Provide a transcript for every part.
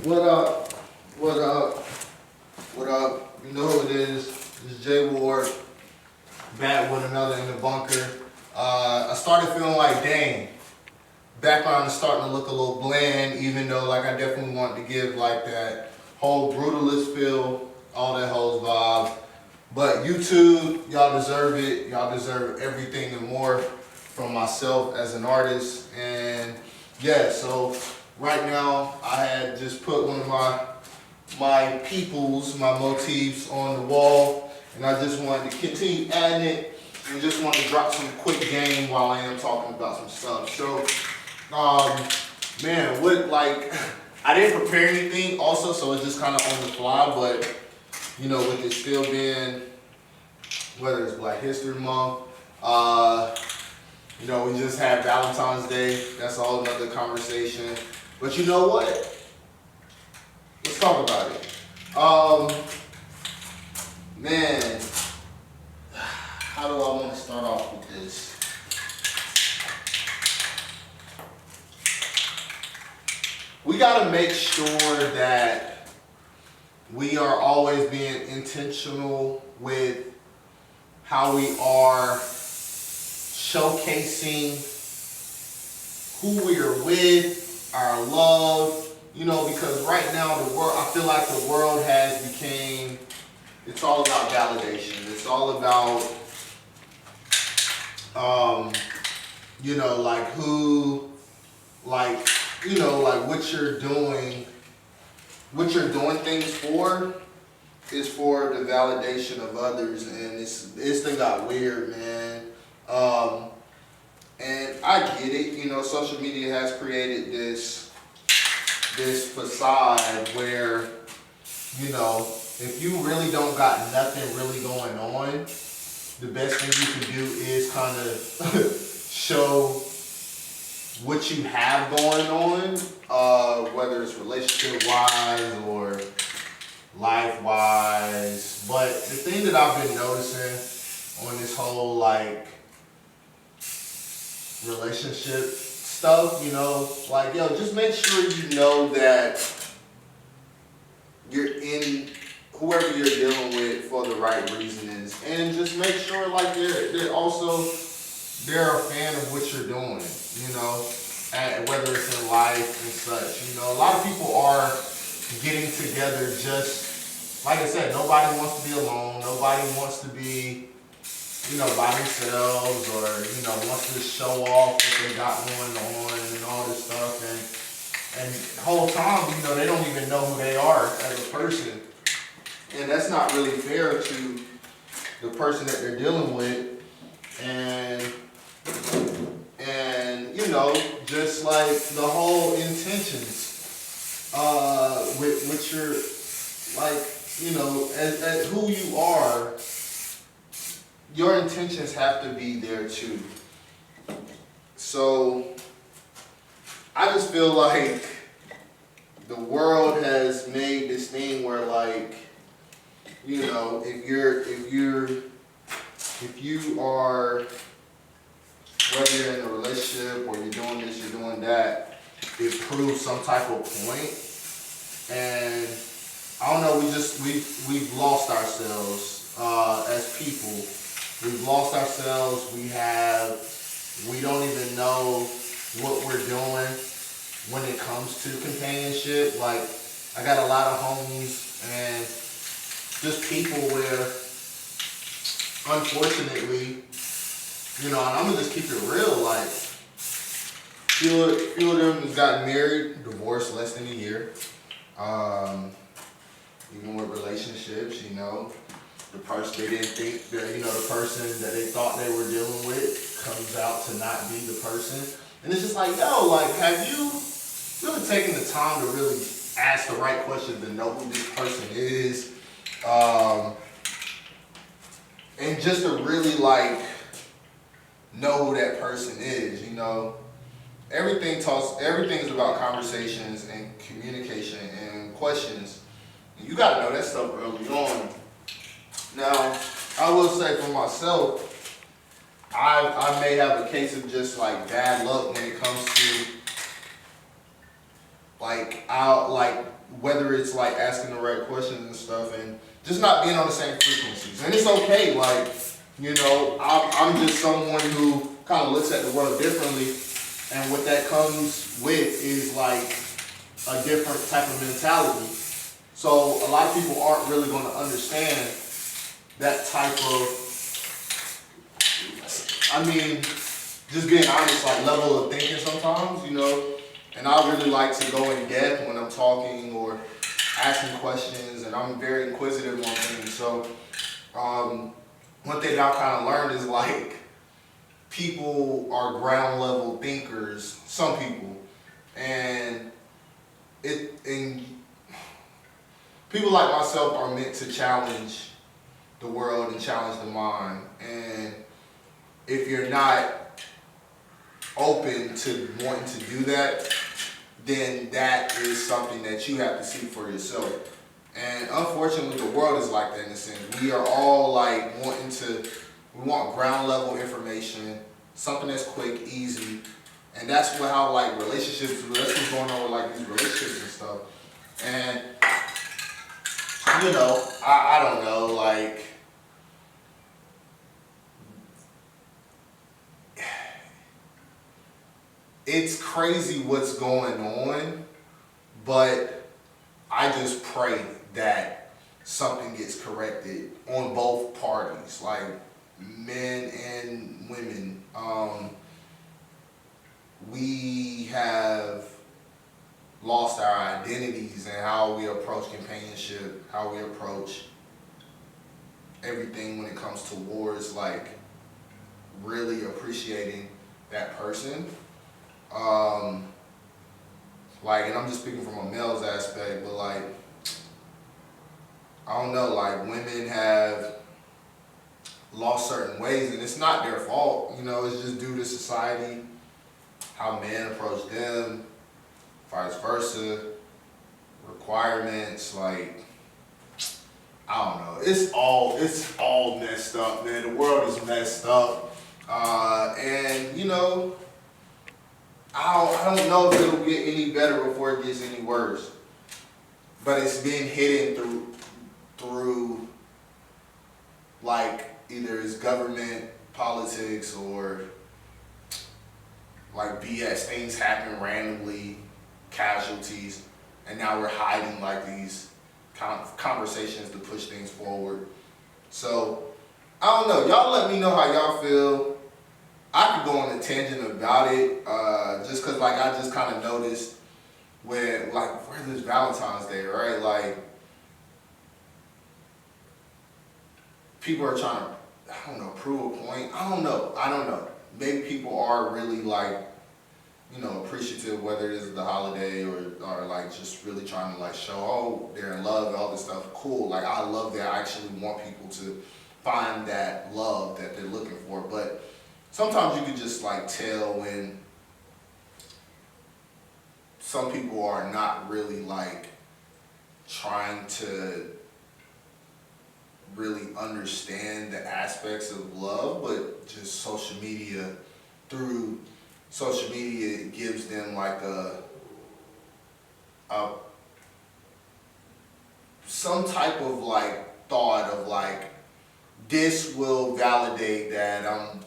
What up? What up? What up? You know who it is. It's J.Ward, back with another in the bunker. I started feeling like, dang, background is starting to look a little bland, even though like I definitely wanted to give like that whole brutalist feel, all that whole vibe. But YouTube, y'all deserve it. Y'all deserve everything and more from myself as an artist. And yeah, so right now I had just put one of my peoples, my motifs on the wall, and I just wanted to continue adding it and just want to drop some quick game while I am talking about some stuff. So, man, I didn't prepare anything also, so it's just kind of on the fly, but you know, with it still being, whether it's Black History Month, you know, we just had Valentine's Day. That's a whole another conversation. But you know what? Let's talk about it. Man, how do I want to start off with this? We gotta make sure that we are always being intentional with how we are showcasing who we are with, our love, you know, because right now the world, I feel like the world has became, it's all about validation. It's all about, you know, like who, like, you know, like what you're doing things for is for the validation of others, and this thing got weird, man. And I get it, you know, social media has created this facade where, you know, if you really don't got nothing really going on, the best thing you can do is kind of show what you have going on, whether it's relationship-wise or life-wise. But the thing that I've been noticing on this whole, like, relationship stuff, you know, like, yo, just make sure you know that you're in whoever you're dealing with for the right reasons, and just make sure like they're a fan of what you're doing, you know, whether it's in life and such. You know, a lot of people are getting together just, like I said, nobody wants to be alone, nobody wants to be, you know, by themselves, or, you know, wants to show off what they got going on and all this stuff, and the whole time, you know, they don't even know who they are as a person, and that's not really fair to the person that they're dealing with, and you know, just like the whole intentions, with your, like, you know, as who you are, your intentions have to be there too. So I just feel like the world has made this thing where, like, you know, if you are, whether you're in a relationship or you're doing this, you're doing that, it proves some type of point. And I don't know, we've lost ourselves as people. We've lost ourselves. We don't even know what we're doing when it comes to companionship. Like, I got a lot of homies and just people where, unfortunately, you know, and I'm gonna just keep it real, like, few of them has gotten married, divorced less than a year. Even with relationships, you know, the person they didn't think that, you know, the person that they thought they were dealing with comes out to not be the person. And it's just like, yo, like, have you really taken the time to really ask the right questions to know who this person is? And just to really, like, know who that person is, you know. Everything is about conversations and communication and questions. You gotta know that stuff early on. Now, I will say for myself, I may have a case of just like bad luck when it comes to Like whether it's like asking the right questions and stuff, and just not being on the same frequencies. And it's okay. Like, you know, I'm just someone who kind of looks at the world differently, and what that comes with is like a different type of mentality. So a lot of people aren't really going to understand that type of, I mean, just being honest, like level of thinking sometimes, you know. And I really like to go in depth when I'm talking or asking questions, and I'm very inquisitive on things. So one thing that I've kind of learned is like people are ground level thinkers, some people, and people like myself are meant to challenge the world and challenge the mind. And if you're not open to wanting to do that, then that is something that you have to see for yourself. And unfortunately, the world is like that in a sense. We are all like we want ground level information, something that's quick, easy. And that's how like relationships, that's what's going on with like these relationships and stuff. And, you know, I don't know, like, it's crazy what's going on, but I just pray that something gets corrected on both parties, like men and women. We have lost our identities and how we approach companionship, how we approach everything when it comes towards like really appreciating that person. Like, and I'm just speaking from a male's aspect, but like, I don't know, like women have lost certain ways, and it's not their fault, you know, it's just due to society, how men approach them, vice versa, requirements, like, I don't know, it's all messed up, man. The world is messed up, and you know, I don't know if it'll get any better before it gets any worse. But it's been hidden through like either it's government, politics, or like BS. Things happen randomly, casualties, and now we're hiding like these conversations to push things forward. So I don't know. Y'all let me know how y'all feel. I could go on a tangent about it, just cause like I just kind of noticed when like where's this Valentine's Day, right? Like people are trying to, I don't know, prove a point. I don't know. Maybe people are really like, you know, appreciative, whether it is the holiday or like just really trying to like show, oh, they're in love and all this stuff. Cool. Like I love that. I actually want people to find that love that they're looking for, but sometimes you can just like tell when some people are not really like trying to really understand the aspects of love, but just through social media it gives them like some type of like thought of like this will validate that I'm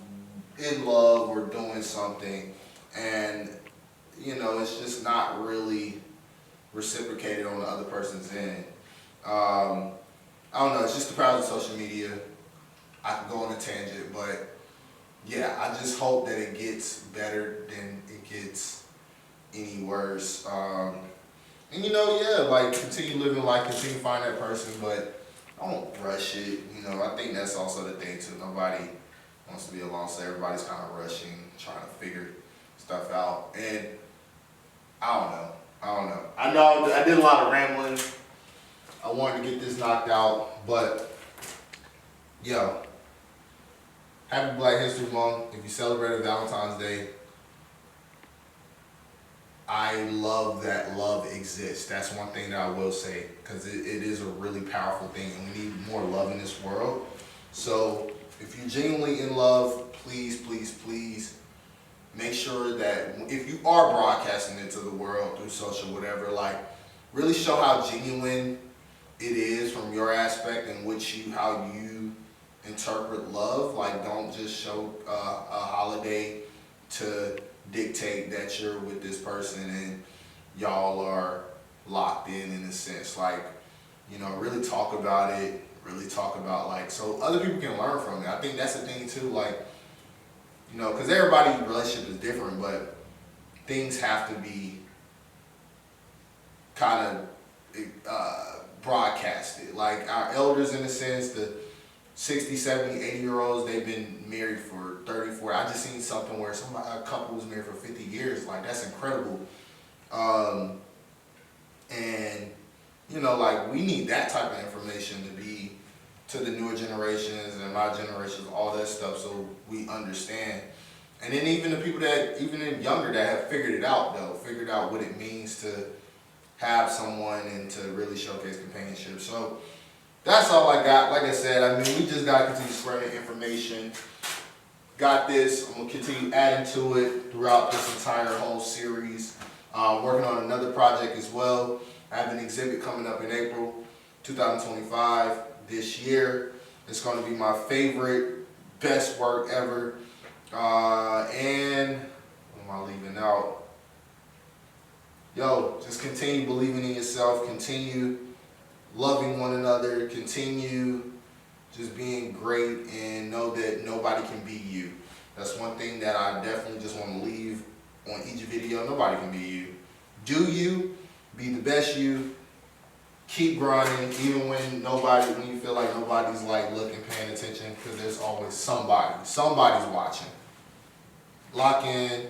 in love or doing something, and you know, it's just not really reciprocated on the other person's end. I don't know, it's just the powers of social media. I could go on a tangent, but yeah, I just hope that it gets better than it gets any worse. And you know, yeah, like continue living life, continue finding that person, but don't rush it. You know, I think that's also the thing too. Nobody wants to be alone, so everybody's kind of rushing, trying to figure stuff out. And I don't know. I know I did a lot of rambling. I wanted to get this knocked out, but yo, happy Black History Month. If you celebrated Valentine's Day, I love that love exists. That's one thing that I will say, because it is a really powerful thing, and we need more love in this world. So if you're genuinely in love, please, please, please make sure that if you are broadcasting it to the world through social, whatever, like really show how genuine it is from your aspect and how you interpret love. Like, don't just show a holiday to dictate that you're with this person and y'all are locked in a sense. Like, you know, really talk about it, really talk about, like, so other people can learn from it. I think that's the thing too, like, you know, because everybody's relationship is different, but things have to be kind of broadcasted. Like, our elders, in a sense, the 60, 70, 80-year-olds, they've been married for 30, 40. I just seen something where a couple was married for 50 years. Like, that's incredible. And, you know, like, we need that type of information to be to the newer generations and my generations, all that stuff, so we understand. And then even the people that, even younger, that have figured out what it means to have someone and to really showcase companionship. So that's all I got. Like I said, I mean, we just got to continue spreading information. Got this. I'm going to continue adding to it throughout this entire whole series. Working on another project as well. I have an exhibit coming up in April 2025 this year. It's going to be my favorite, best work ever. And what am I leaving out? Yo, just continue believing in yourself. Continue loving one another. Continue just being great, and know that nobody can be you. That's one thing that I definitely just want to leave on each video. Nobody can be you. Do you. Be the best you. Keep grinding, even when you feel like nobody's like looking, paying attention, because there's always somebody's watching. Lock in,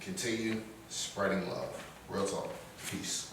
continue spreading love. Real talk. Peace.